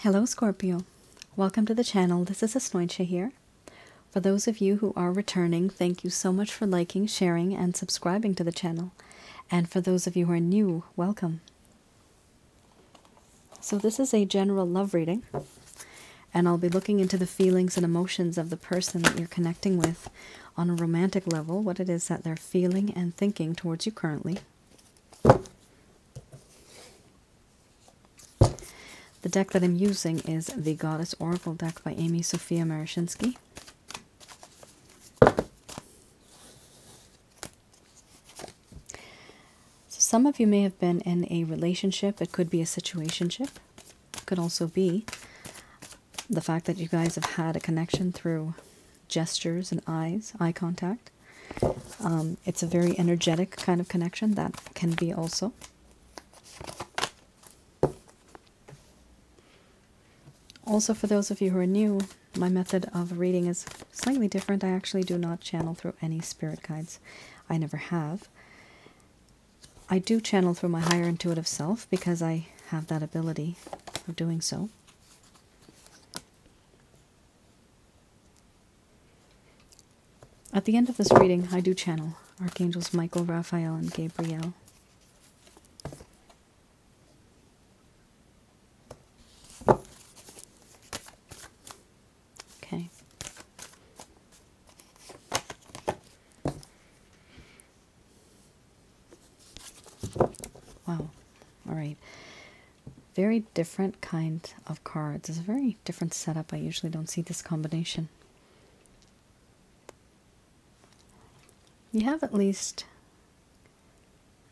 Hello Scorpio, welcome to the channel. This is Asnointia here. For those of you who are returning, thank you so much for liking, sharing, and subscribing to the channel. And for those of you who are new, welcome. So this is a general love reading, and I'll be looking into the feelings and emotions of the person that you're connecting with on a romantic level, what it is that they're feeling and thinking towards you currently. The deck that I'm using is the Goddess Oracle deck by Amy Sophia Marashinsky. So some of you may have been in a relationship. It could be a situationship. It could also be the fact that you guys have had a connection through gestures and eye contact. It's a very energetic kind of connection. That can be also. Also, for those of you who are new, my method of reading is slightly different. I actually do not channel through any spirit guides. I never have. I do channel through my higher intuitive self because I have that ability of doing so. At the end of this reading, I do channel Archangels Michael, Raphael, and Gabriel. Okay. Wow. All right. Very different kind of cards. It's a very different setup. I usually don't see this combination. You have at least,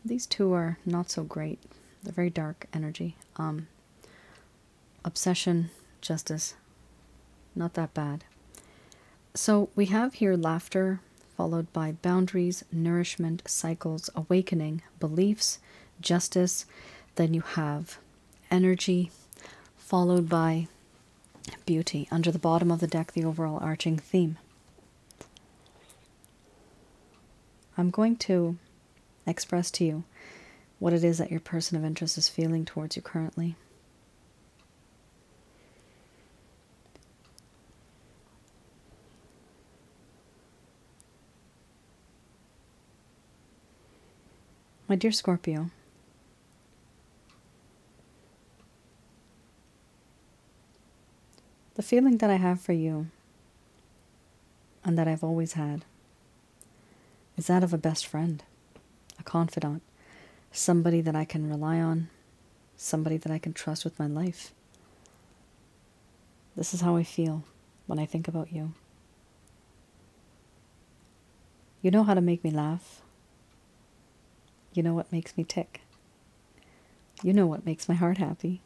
these two are not so great. They're very dark energy. Obsession, justice, not that bad. So we have here laughter, followed by boundaries, nourishment, cycles, awakening, beliefs, justice. Then you have energy, followed by beauty. Under the bottom of the deck, the overall arching theme. I'm going to express to you what it is that your person of interest is feeling towards you currently. My dear Scorpio, the feeling that I have for you, and that I've always had, is that of a best friend, a confidant, somebody that I can rely on, somebody that I can trust with my life. This is how I feel when I think about you. You know how to make me laugh. You know what makes me tick. You know what makes my heart happy.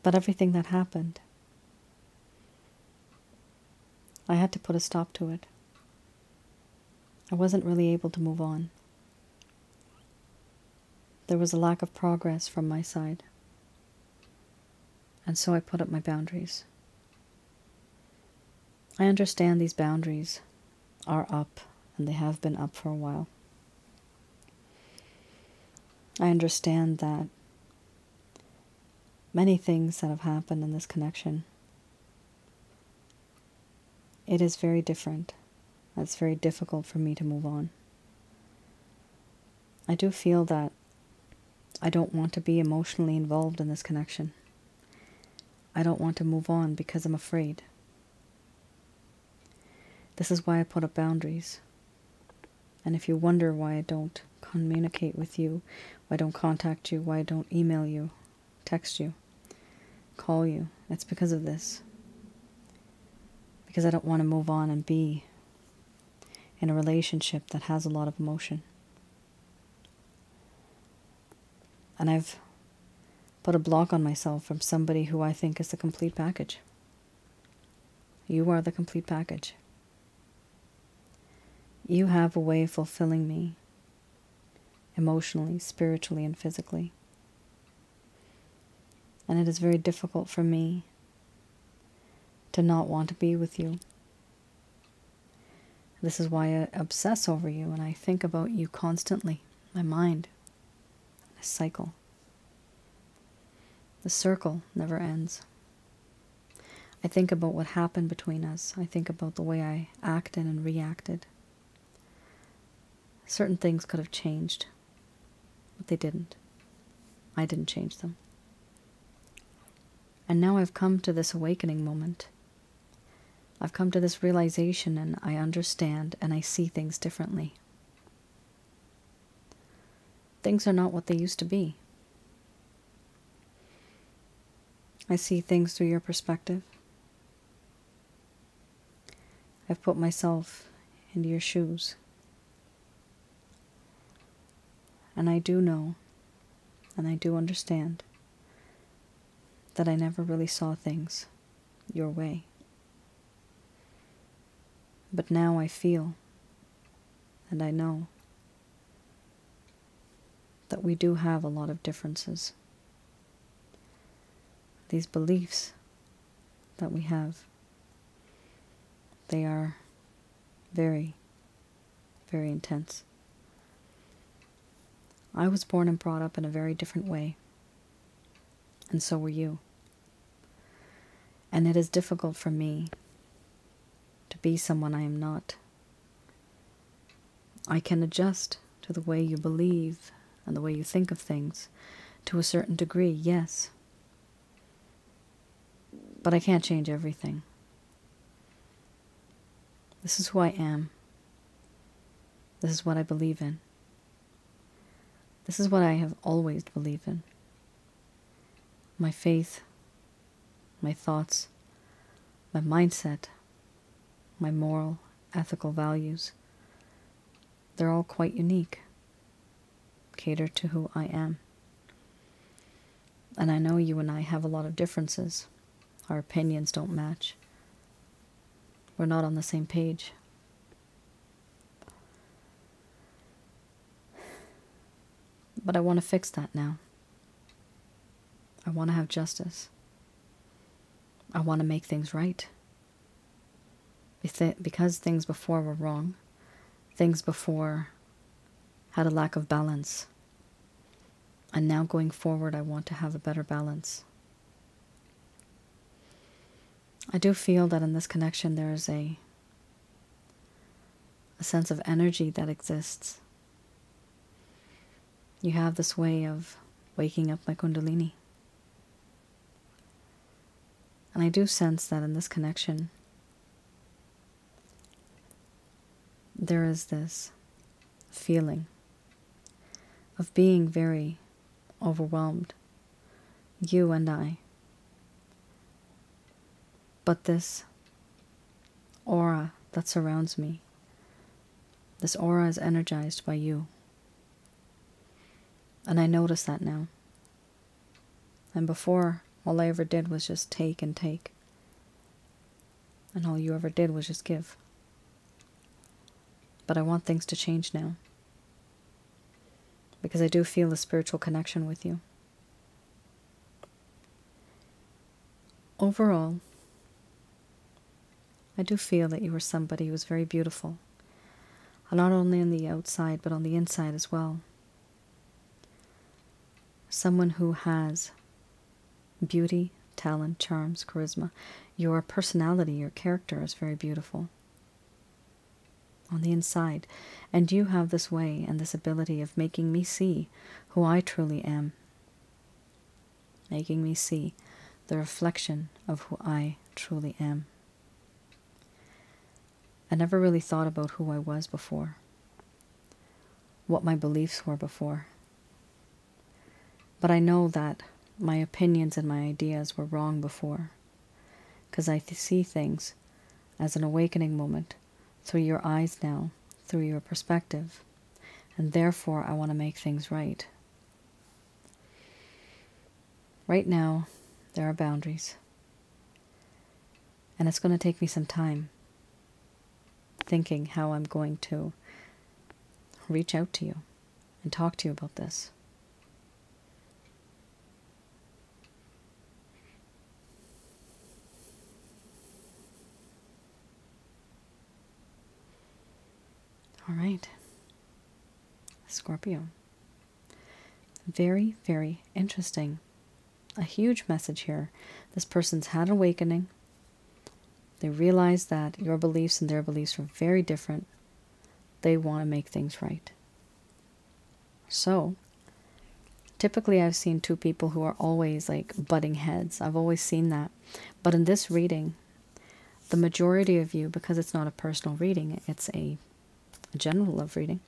But everything that happened, I had to put a stop to it. I wasn't really able to move on. There was a lack of progress from my side. And so I put up my boundaries. I understand these boundaries are up, and they have been up for a while. I understand that many things that have happened in this connection, it is very different. It's very difficult for me to move on. I do feel that I don't want to be emotionally involved in this connection. I don't want to move on because I'm afraid. This is why I put up boundaries. And if you wonder why I don't communicate with you, why I don't contact you, why I don't email you, text you, call you, it's because of this. Because I don't want to move on and be in a relationship that has a lot of emotion. And I've put a block on myself from somebody who I think is the complete package. You are the complete package. You have a way of fulfilling me emotionally, spiritually, and physically. And it is very difficult for me to not want to be with you. This is why I obsess over you and I think about you constantly. My mind, a cycle. The circle never ends. I think about what happened between us. I think about the way I acted and reacted. Certain things could have changed, but they didn't. I didn't change them. And now I've come to this awakening moment. I've come to this realization, and I understand and I see things differently. Things are not what they used to be. I see things through your perspective. I've put myself into your shoes. And I do know, and I do understand, that I never really saw things your way. But now I feel, and I know, that we do have a lot of differences. These beliefs that we have, they are very, very intense. I was born and brought up in a very different way, and so were you. And it is difficult for me to be someone I am not. I can adjust to the way you believe and the way you think of things to a certain degree, yes. But I can't change everything. This is who I am. This is what I believe in. This is what I have always believed in. My faith, my thoughts, my mindset, my moral, ethical values, they're all quite unique, cater to who I am. And I know you and I have a lot of differences. Our opinions don't match. We're not on the same page. But I want to fix that now. I want to have justice. I want to make things right. Because things before were wrong. Things before had a lack of balance. And now going forward, I want to have a better balance. I do feel that in this connection there is a sense of energy that exists. You have this way of waking up my Kundalini. And I do sense that in this connection, there is this feeling of being very overwhelmed, you and I. But this aura that surrounds me, this aura is energized by you. And I notice that now. And before, all I ever did was just take and take. And all you ever did was just give. But I want things to change now. Because I do feel a spiritual connection with you. Overall, I do feel that you are somebody who is very beautiful. And not only on the outside, but on the inside as well. Someone who has beauty, talent, charms, charisma. Your personality, your character is very beautiful. On the inside. And you have this way and this ability of making me see who I truly am. Making me see the reflection of who I truly am. I never really thought about who I was before. What my beliefs were before. But I know that my opinions and my ideas were wrong before. Because I see things as an awakening moment through your eyes now, through your perspective. And therefore, I want to make things right. Right now, there are boundaries. And it's going to take me some time thinking how I'm going to reach out to you and talk to you about this. All right, Scorpio. Very, very interesting a huge message here. This person's had an awakening. They realize that your beliefs and their beliefs are very different. They want to make things right. So, typically I've seen two people who are always like butting heads. I've always seen that. But in this reading, the majority of you, because it's not a personal reading, it's a general love reading,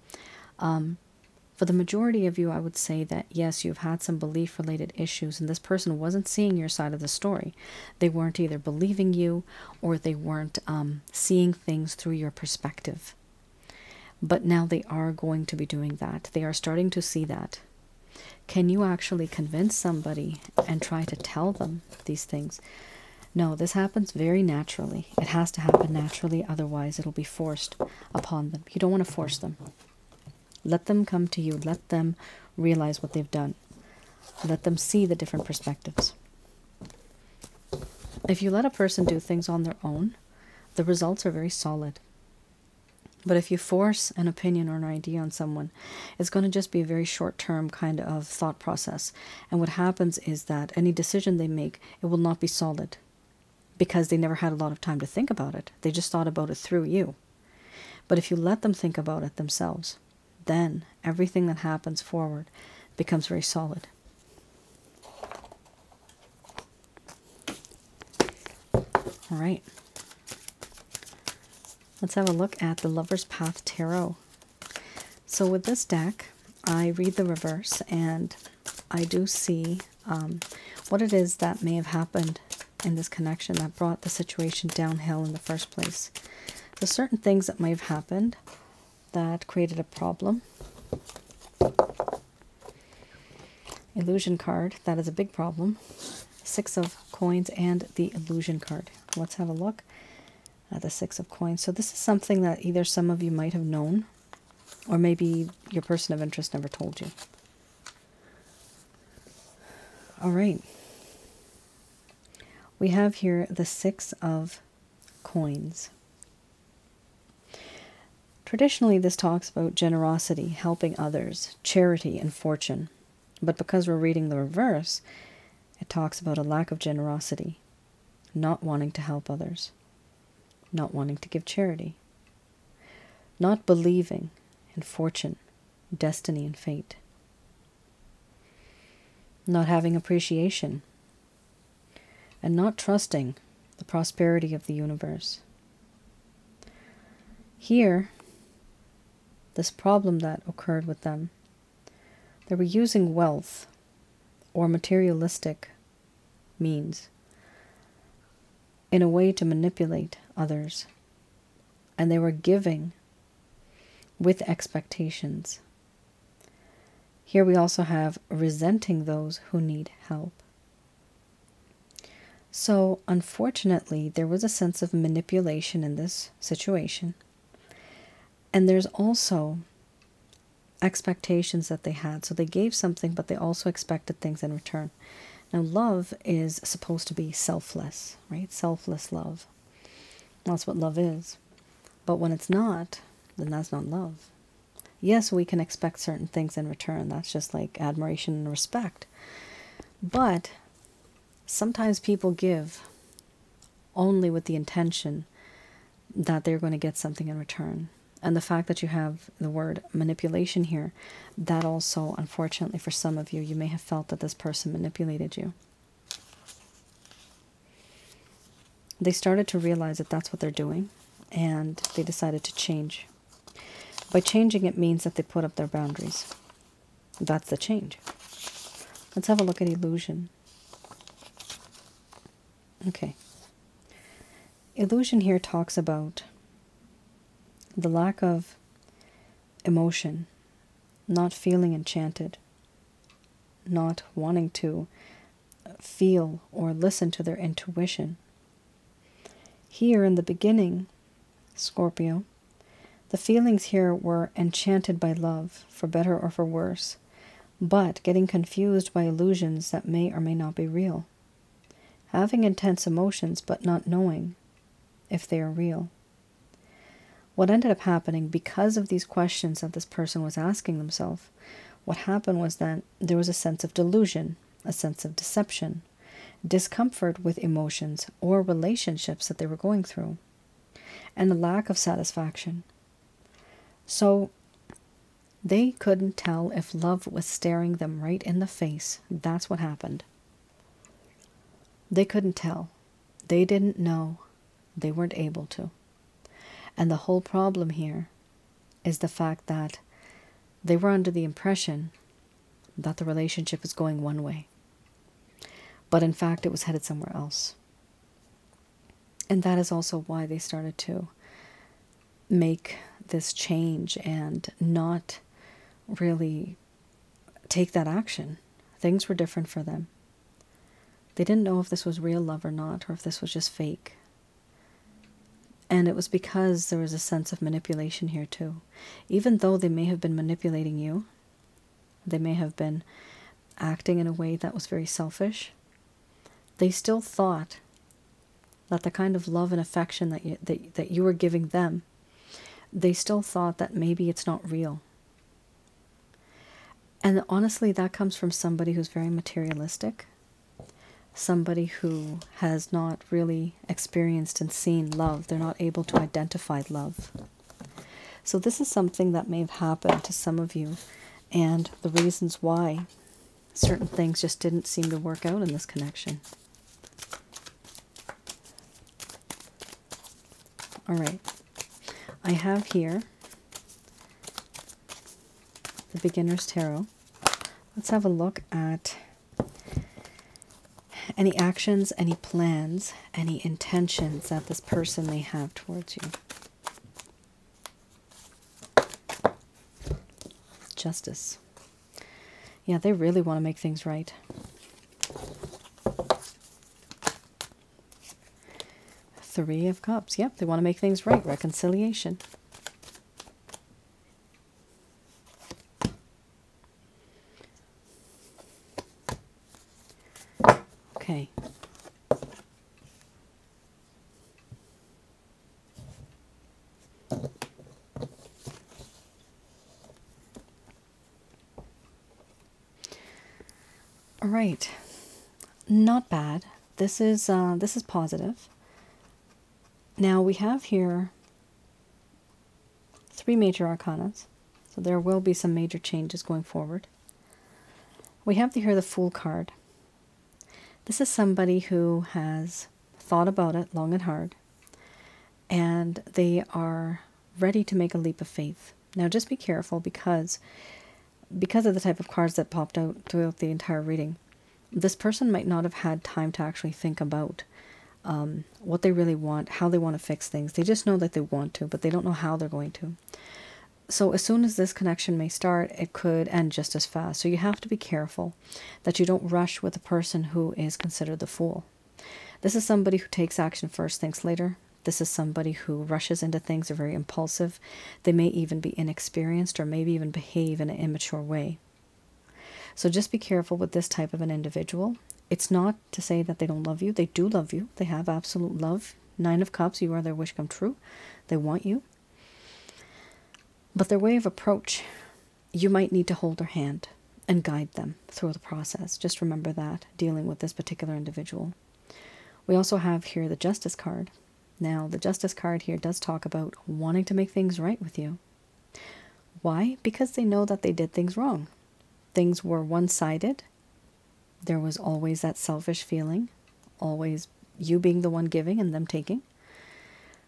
for the majority of you, I would say that yes, you've had some belief-related issues, and this person wasn't seeing your side of the story. They weren't either believing you, or they weren't seeing things through your perspective. But now they are going to be doing that. They are starting to see that. Can you actually convince somebody and try to tell them these things? No, this happens very naturally. It has to happen naturally, otherwise it'll be forced upon them. You don't want to force them. Let them come to you. Let them realize what they've done. Let them see the different perspectives. If you let a person do things on their own, the results are very solid. But if you force an opinion or an idea on someone, it's going to just be a very short-term kind of thought process. And what happens is that any decision they make, it will not be solid, because they never had a lot of time to think about it. They just thought about it through you. But if you let them think about it themselves, then everything that happens forward becomes very solid. All right. Let's have a look at the Lover's Path Tarot. So with this deck, I read the reverse, and I do see what it is that may have happened in this connection that brought the situation downhill in the first place. So certain things that may have happened that created a problem. Illusion card, that is a big problem. 6 of Coins and the Illusion card. Let's have a look at the 6 of Coins. So this is something that either some of you might have known, or maybe your person of interest never told you. All right. We have here the 6 of Coins. Traditionally, this talks about generosity, helping others, charity, and fortune. But because we're reading the reverse, it talks about a lack of generosity, not wanting to help others, not wanting to give charity, not believing in fortune, destiny, and fate, not having appreciation, and not trusting the prosperity of the universe. Here, this problem that occurred with them, they were using wealth or materialistic means in a way to manipulate others, and they were giving with expectations. Here we also have resenting those who need help. So unfortunately, there was a sense of manipulation in this situation. And there's also expectations that they had. So they gave something, but they also expected things in return. Now, love is supposed to be selfless, right? Selfless love. That's what love is. But when it's not, then that's not love. Yes, we can expect certain things in return. That's just like admiration and respect. But sometimes people give only with the intention that they're going to get something in return. And the fact that you have the word manipulation here, that also, unfortunately for some of you, you may have felt that this person manipulated you. They started to realize that that's what they're doing, and they decided to change. By changing, it means that they put up their boundaries. That's the change. Let's have a look at illusion. Okay. Illusion here talks about the lack of emotion, not feeling enchanted, not wanting to feel or listen to their intuition. Here in the beginning, Scorpio, the feelings here were enchanted by love, for better or for worse, but getting confused by illusions that may or may not be real. Having intense emotions, but not knowing if they are real. What ended up happening, because of these questions that this person was asking themselves, what happened was that there was a sense of delusion. a sense of deception, discomfort with emotions or relationships that they were going through, and a lack of satisfaction. So they couldn't tell if love was staring them right in the face. That's what happened. They couldn't tell. They didn't know. They weren't able to. And the whole problem here is the fact that they were under the impression that the relationship was going one way. But in fact, it was headed somewhere else. And that is also why they started to make this change and not really take that action. Things were different for them. They didn't know if this was real love or not, or if this was just fake. And it was because there was a sense of manipulation here too. Even though they may have been manipulating you, they may have been acting in a way that was very selfish, they still thought that the kind of love and affection that you were giving them, they still thought that maybe it's not real. And honestly, that comes from somebody who's very materialistic, somebody who has not really experienced and seen love. They're not able to identify love. So this is something that may have happened to some of you, and the reasons why certain things just didn't seem to work out in this connection. All right, I have here the Beginner's Tarot. Let's have a look at any actions, any plans, any intentions that this person may have towards you. Justice. Yeah, they really want to make things right. Three of Cups. Yep, they want to make things right. Reconciliation. Okay. All right. Not bad. This is positive. Now we have here 3 major arcanas, so there will be some major changes going forward. We have here the Fool card. This is somebody who has thought about it long and hard, and they are ready to make a leap of faith. Now just be careful because of the type of cards that popped out throughout the entire reading. This person might not have had time to actually think about what they really want, how they want to fix things. They just know that they want to, but they don't know how they're going to. So as soon as this connection may start, it could end just as fast. So you have to be careful that you don't rush with a person who is considered the fool. This is somebody who takes action first, thinks later. This is somebody who rushes into things, are very impulsive. They may even be inexperienced or maybe even behave in an immature way. So just be careful with this type of an individual. It's not to say that they don't love you. They do love you. They have absolute love. 9 of Cups, you are their wish come true. They want you. But their way of approach, you might need to hold their hand and guide them through the process. Just remember that, dealing with this particular individual. We also have here the Justice card. Now, the Justice card here does talk about wanting to make things right with you. Why? Because they know that they did things wrong. Things were one-sided. There was always that selfish feeling, always you being the one giving and them taking.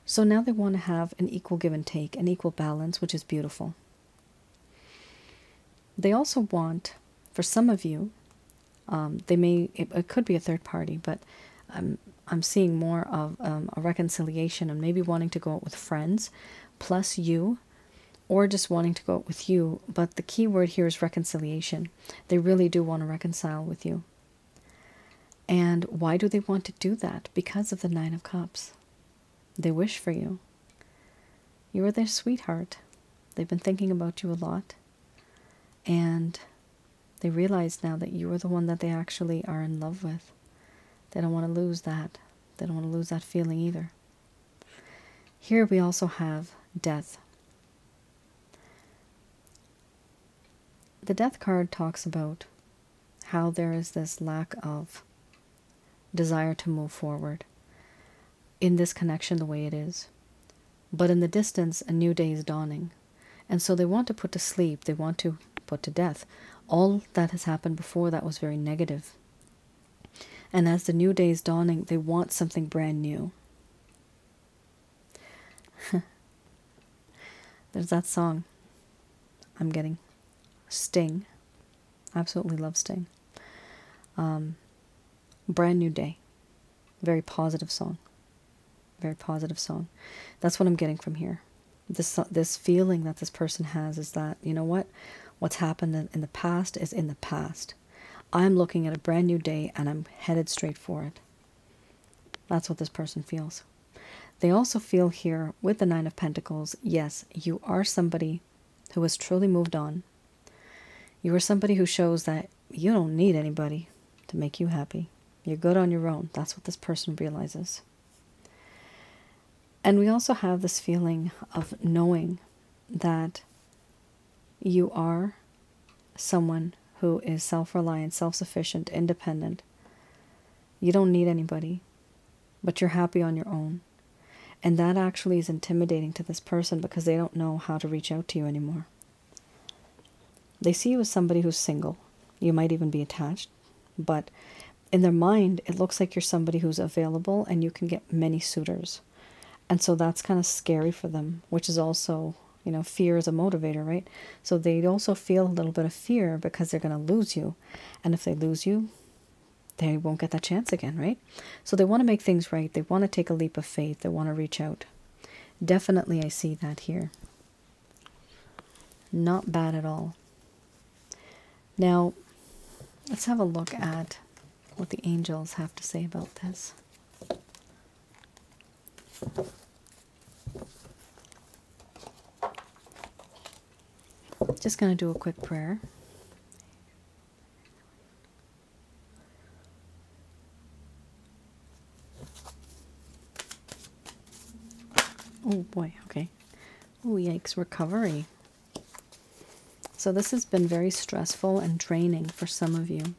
So now they want to have an equal give and take, an equal balance, which is beautiful. They also want, for some of you, it could be a third party, but I'm seeing more of a reconciliation and maybe wanting to go out with friends, plus you, or just wanting to go out with you. But the key word here is reconciliation. They really do want to reconcile with you. And why do they want to do that? Because of the 9 of Cups. They wish for you. You are their sweetheart. They've been thinking about you a lot. And they realize now that you are the one that they actually are in love with. They don't want to lose that. They don't want to lose that feeling either. Here we also have Death. The Death card talks about how there is this lack of desire to move forward in this connection the way it is. But in the distance, a new day is dawning. And so they want to put to sleep, they want to put to death all that has happened before that was very negative. And as the new day is dawning, they want something brand new. There's that song I'm getting, Sting. Absolutely love Sting. Brand new day. Very positive song. That's what I'm getting from here. This feeling that this person has is that, you know what? What's happened in the past is in the past. I'm looking at a brand new day and I'm headed straight for it. That's what this person feels. They also feel here with the Nine of Pentacles, yes, you are somebody who has truly moved on. You are somebody who shows that you don't need anybody to make you happy. You're good on your own. That's what this person realizes. And we also have this feeling of knowing that you are someone who is self-reliant, self-sufficient, independent. You don't need anybody, but you're happy on your own. And that actually is intimidating to this person because they don't know how to reach out to you anymore. They see you as somebody who's single. You might even be attached, but in their mind, it looks like you're somebody who's available and you can get many suitors. And so that's kind of scary for them, which is also, you know, fear is a motivator, right? So they also feel a little bit of fear because they're going to lose you. And if they lose you, they won't get that chance again, right? So they want to make things right. They want to take a leap of faith. They want to reach out. Definitely, I see that here. Not bad at all. Now, let's have a look at what the angels have to say about this. Just going to do a quick prayer. Oh boy, okay. Oh yikes, recovery. So this has been very stressful and draining for some of you.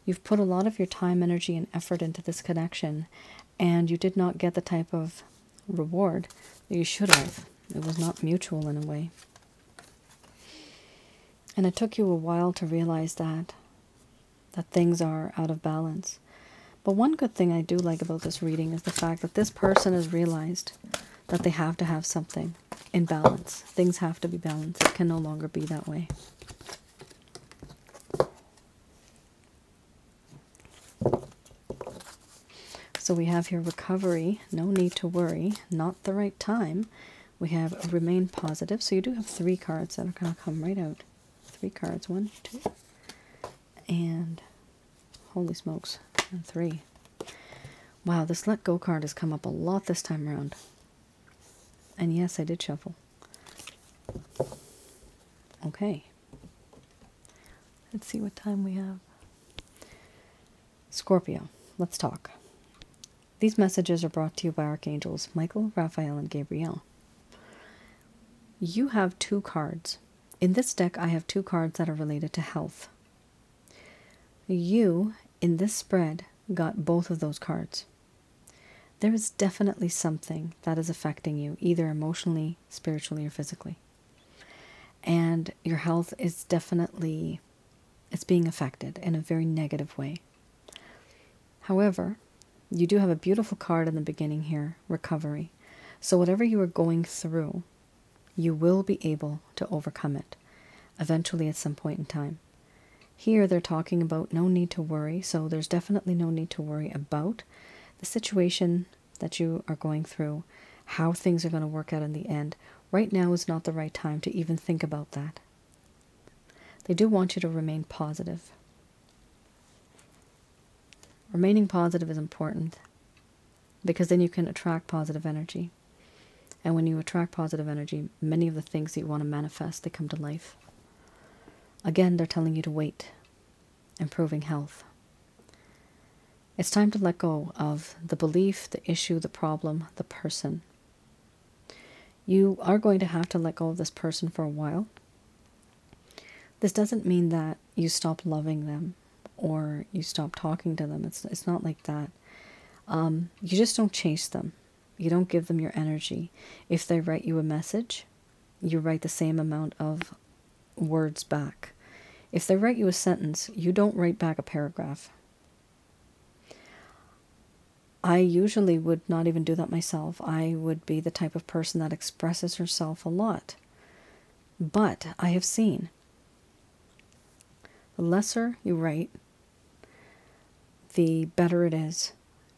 You've put a lot of your time, energy, and effort into this connection, and you did not get the type of reward that you should have. It was not mutual in a way. And it took you a while to realize that things are out of balance. But one good thing I do like about this reading is the fact that this person has realized that they have to have something in balance. Things have to be balanced. It can no longer be that way. So we have here recovery, no need to worry, not the right time. We have remain positive. So you do have 3 cards that are going to come right out. 3 cards, 1, 2, and holy smokes, and 3. Wow, this let go card has come up a lot this time around. And yes, I did shuffle. Okay. Let's see what time we have. Scorpio, let's talk. These messages are brought to you by Archangels Michael, Raphael, and Gabriel. You have 2 cards. In this deck, I have 2 cards that are related to health. You, in this spread, got both of those cards. There is definitely something that is affecting you, either emotionally, spiritually, or physically. And your health is definitely, it's being affected in a very negative way. However, you do have a beautiful card in the beginning here, recovery. So whatever you are going through, you will be able to overcome it, eventually at some point in time. Here they're talking about no need to worry, so there's definitely no need to worry about the situation that you are going through, how things are going to work out in the end. Right now is not the right time to even think about that. They do want you to remain positive. Remaining positive is important because then you can attract positive energy. And when you attract positive energy, many of the things that you want to manifest, they come to life. Again, they're telling you to wait, improving health. It's time to let go of the belief, the issue, the problem, the person. You are going to have to let go of this person for a while. This doesn't mean that you stop loving them or you stop talking to them. It's not like that. You just don't chase them. You don't give them your energy. If they write you a message, you write the same amount of words back. If they write you a sentence, you don't write back a paragraph. I usually would not even do that myself. I would be the type of person that expresses herself a lot. But I have seen the lesser you write, the better it is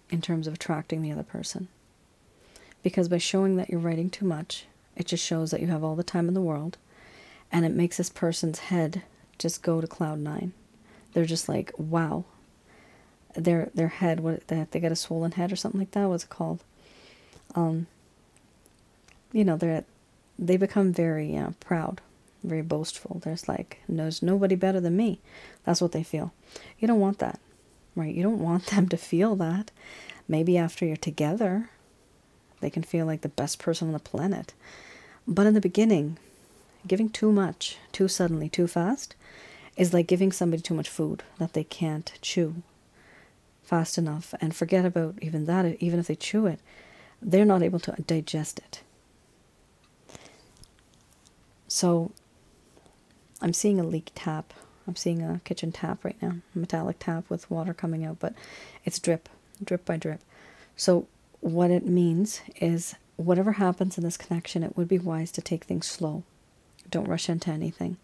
in terms of attracting the other person. Because by showing that you're writing too much, it just shows that you have all the time in the world, and it makes this person's head just go to cloud 9. They're just like, wow. Their head, they got a swollen head or something like that. What's it called? You know, they become very proud, very boastful. There's like, there's nobody better than me. That's what they feel. You don't want that, right? You don't want them to feel that. Maybe after you're together, they can feel like the best person on the planet. But in the beginning, giving too much, too suddenly, too fast, is like giving somebody too much food that they can't chew fast enough. And forget about even that. Even if they chew it, they're not able to digest it. So I'm seeing a leak tap. I'm seeing a kitchen tap right now, a metallic tap with water coming out, but it's drip by drip. So what it means is whatever happens in this connection, it would be wise to take things slow. Don't rush into anything.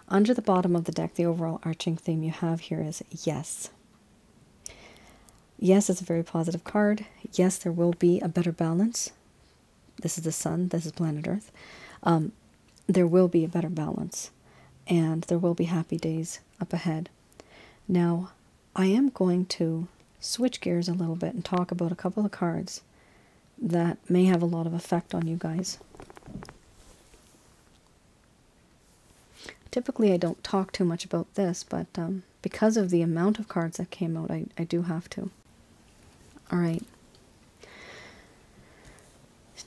Under the bottom of the deck, the overall arching theme you have here is yes. Yes is a very positive card. Yes, there will be a better balance. This is the sun. This is planet Earth. There will be a better balance. And there will be happy days up ahead. Now, I am going to switch gears a little bit and talk about a couple of cards that may have a lot of effect on you guys. Typically, I don't talk too much about this, but because of the amount of cards that came out, I do have to. All right.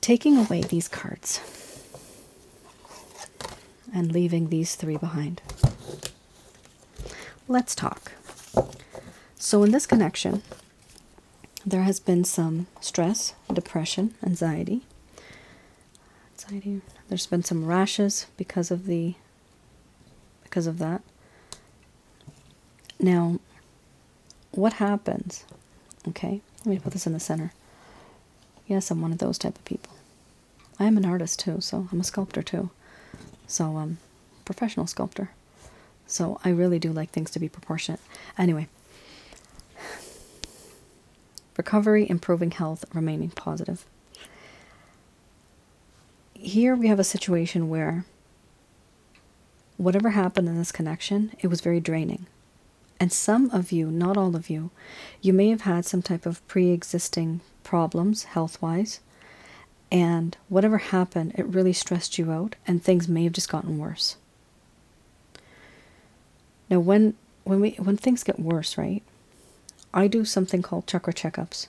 Taking away these cards and leaving these 3 behind. Let's talk. So in this connection, there has been some stress, depression, anxiety. There's been some rashes because of that. Now, what happens? Okay, let me put this in the center. Yes, I'm one of those type of people. I am an artist too, so I'm a sculptor too. So I'm a professional sculptor. So I really do like things to be proportionate. Anyway, recovery, improving health, remaining positive. Here we have a situation where whatever happened in this connection, it was very draining. And some of you, not all of you, you may have had some type of pre-existing problems health-wise, and whatever happened, it really stressed you out, and things may have just gotten worse. Now, when things get worse, right, I do something called chakra checkups.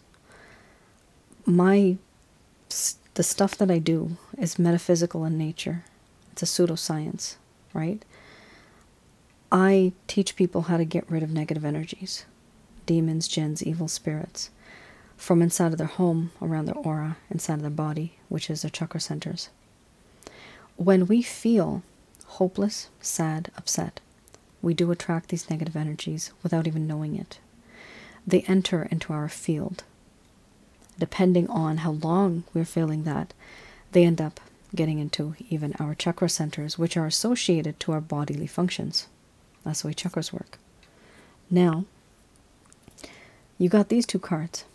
The stuff that I do is metaphysical in nature. It's a pseudoscience, right? I teach people how to get rid of negative energies, demons, jinns, evil spirits, from inside of their home, around their aura, inside of their body, which is their chakra centers. When we feel hopeless, sad, upset, we do attract these negative energies without even knowing it. They enter into our field. Depending on how long we're feeling that, they end up getting into even our chakra centers, which are associated to our bodily functions. That's the way chakras work. Now, you got these 2 cards.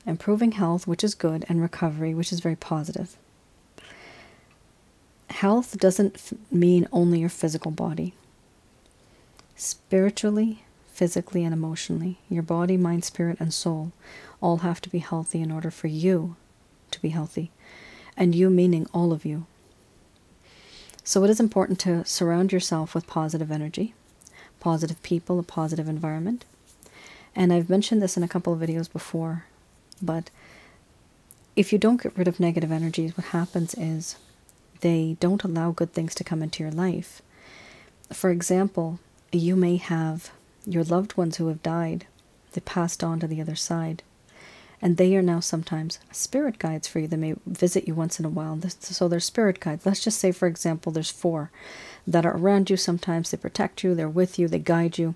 Improving health, which is good, and recovery, which is very positive. Health doesn't mean only your physical body. Spiritually, physically, and emotionally, your body, mind, spirit, and soul all have to be healthy in order for you to be healthy. And you meaning all of you. So it is important to surround yourself with positive energy, positive people, a positive environment. And I've mentioned this in a couple of videos before, but if you don't get rid of negative energies, what happens is they don't allow good things to come into your life. For example, you may have your loved ones who have died. They passed on to the other side. And they are now sometimes spirit guides for you. They may visit you once in a while. So they're spirit guides. Let's just say, for example, there's 4 that are around you sometimes. They protect you. They're with you. They guide you.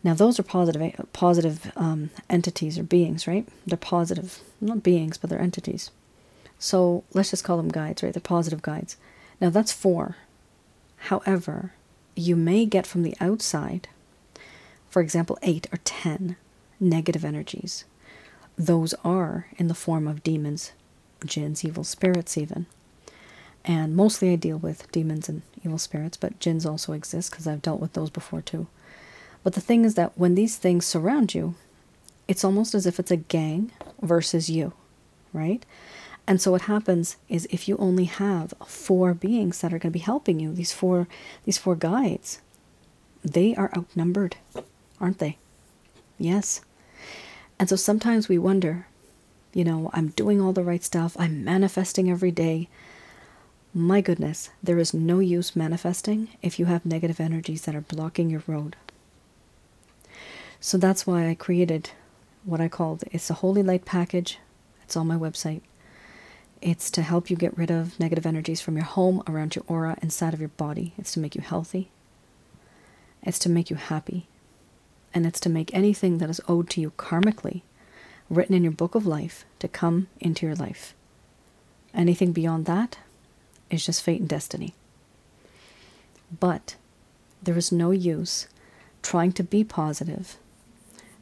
Now, those are positive entities or beings, right? They're positive. Not beings, but they're entities. So let's just call them guides, right? They're positive guides. Now, that's 4. However, you may get from the outside, for example, 8 or 10 negative energies. Those are in the form of demons, jinns, evil spirits even. And mostly I deal with demons and evil spirits, but jinns also exist because I've dealt with those before too. But the thing is that when these things surround you, it's almost as if it's a gang versus you, right? And so what happens is if you only have 4 beings that are going to be helping you, these four guides, they are outnumbered, aren't they? Yes. And so sometimes we wonder, you know, I'm doing all the right stuff. I'm manifesting every day. My goodness, there is no use manifesting if you have negative energies that are blocking your road. So that's why I created what I called, it's a Holy Light package. It's on my website. It's to help you get rid of negative energies from your home, around your aura, inside of your body. It's to make you healthy. It's to make you happy. And it's to make anything that is owed to you karmically, written in your book of life, to come into your life. Anything beyond that is just fate and destiny. But there is no use trying to be positive,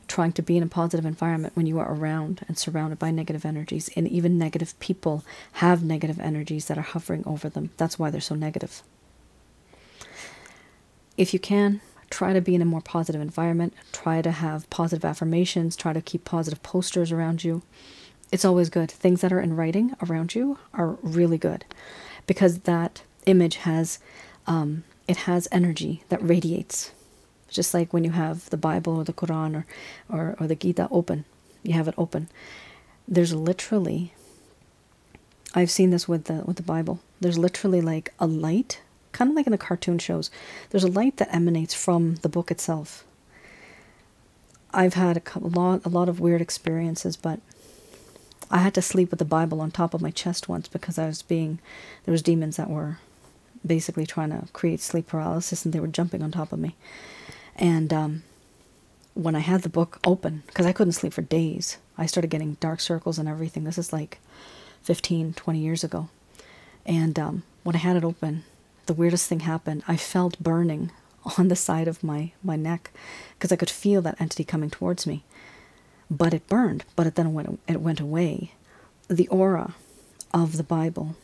trying to be in a positive environment when you are around and surrounded by negative energies. And even negative people have negative energies that are hovering over them. That's why they're so negative. If you can, try to be in a more positive environment. Try to have positive affirmations. Try to keep positive posters around you. It's always good. Things that are in writing around you are really good, because that image has, it has energy that radiates. Just like when you have the Bible or the Quran or the Gita open, you have it open. There's literally, I've seen this with the Bible. There's literally like a light, kind of like in the cartoon shows. There's a light that emanates from the book itself. I've had a lot of weird experiences, but I had to sleep with the Bible on top of my chest once because there was demons that were basically trying to create sleep paralysis, and they were jumping on top of me. And when I had the book open, because I couldn't sleep for days, I started getting dark circles and everything. This is like 15, 20 years ago. And when I had it open, the weirdest thing happened. I felt burning on the side of my neck because I could feel that entity coming towards me. But it burned, but it went away. The aura of the Bible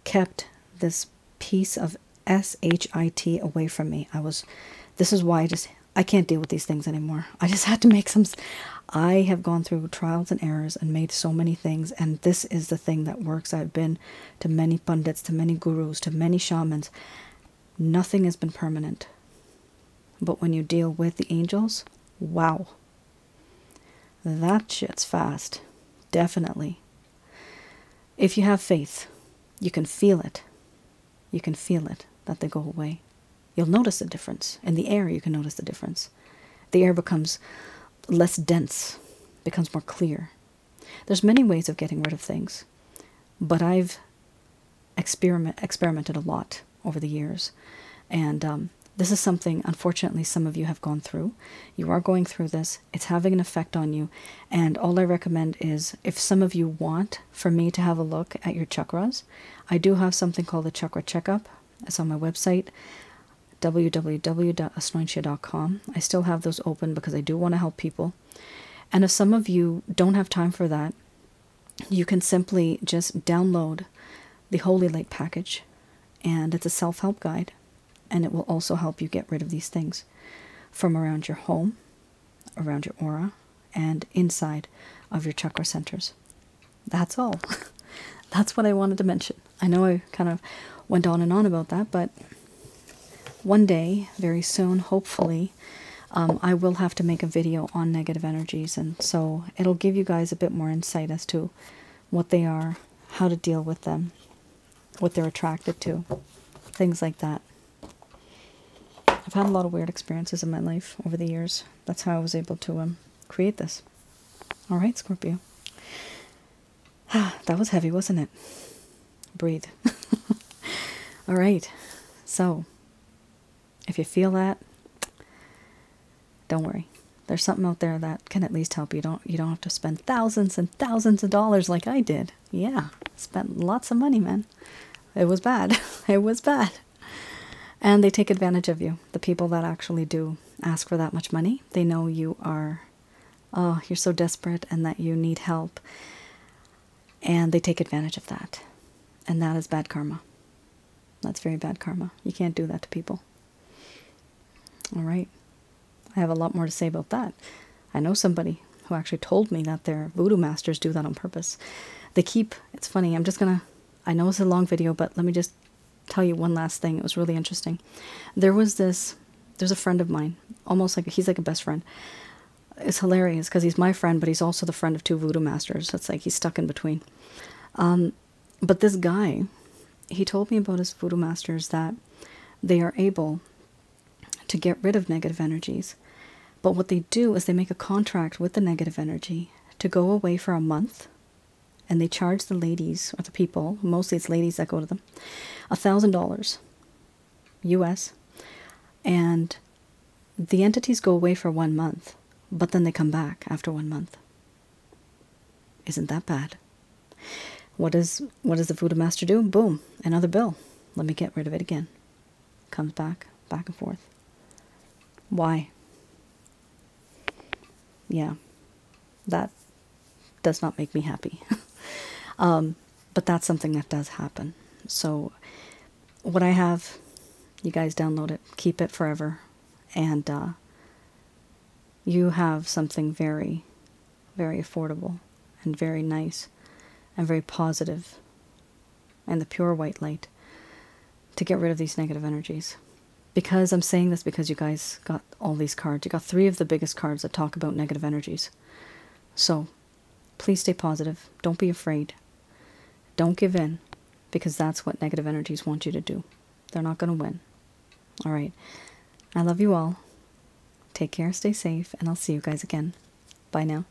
kept this piece of shit away from me. This is why I can't deal with these things anymore. I just had to make some. I have gone through trials and errors and made so many things, and this is the thing that works. I've been to many pundits, to many gurus, to many shamans. Nothing has been permanent. But when you deal with the angels, wow. That shit's fast. Definitely. If you have faith, you can feel it. You can feel it, that they go away. You'll notice the difference. In the air, you can notice the difference. The air becomes less dense, becomes more clear. There's many ways of getting rid of things, but I've experimented a lot over the years. And this is something, unfortunately, some of you have gone through. You are going through this. It's having an effect on you. And all I recommend is, if some of you want for me to have a look at your chakras, I do have something called the Chakra Checkup. It's on my website, www.asnointia.com. I still have those open because I do want to help people. And if some of you don't have time for that, you can simply just download the Holy Light package, and it's a self-help guide, and it will also help you get rid of these things from around your home, around your aura, and inside of your chakra centers. That's all. That's what I wanted to mention. I know I kind of went on and on about that, but one day, very soon, hopefully, I will have to make a video on negative energies, and so it'll give you guys a bit more insight as to what they are, how to deal with them, what they're attracted to, things like that. I've had a lot of weird experiences in my life over the years. That's how I was able to create this. All right, Scorpio. That was heavy, wasn't it? Breathe. All right. So, if you feel that, don't worry. There's something out there that can at least help you. You don't have to spend thousands and thousands of dollars like I did. Yeah, spent lots of money, man. It was bad. It was bad. And they take advantage of you. The people that actually do ask for that much money, they know you are, oh, you're so desperate and that you need help. And they take advantage of that. And that is bad karma. That's very bad karma. You can't do that to people. All right. I have a lot more to say about that. I know somebody who actually told me that their voodoo masters do that on purpose. They keep, it's funny, I know it's a long video, but let me just tell you one last thing. It was really interesting. There's a friend of mine, almost like, he's like a best friend. It's hilarious because he's my friend, but he's also the friend of two voodoo masters. It's like he's stuck in between. But this guy, he told me about his voodoo masters that they are able to get rid of negative energies. But what they do is they make a contract with the negative energy to go away for a month, and they charge the ladies, or the people, mostly it's ladies that go to them, $1,000 US, and the entities go away for 1 month, but then they come back after 1 month. Isn't that bad? What does the voodoo master do? Boom, another bill. Let me get rid of it again. Comes back and forth. Why? Yeah, that does not make me happy. But that's something that does happen. So what I have, you guys download it, keep it forever, and you have something very, very affordable and very nice and very positive and the pure white light to get rid of these negative energies. Because I'm saying this because you guys got all these cards. You got 3 of the biggest cards that talk about negative energies. So please stay positive. Don't be afraid. Don't give in, because that's what negative energies want you to do. They're not going to win. All right. I love you all. Take care, stay safe, and I'll see you guys again. Bye now.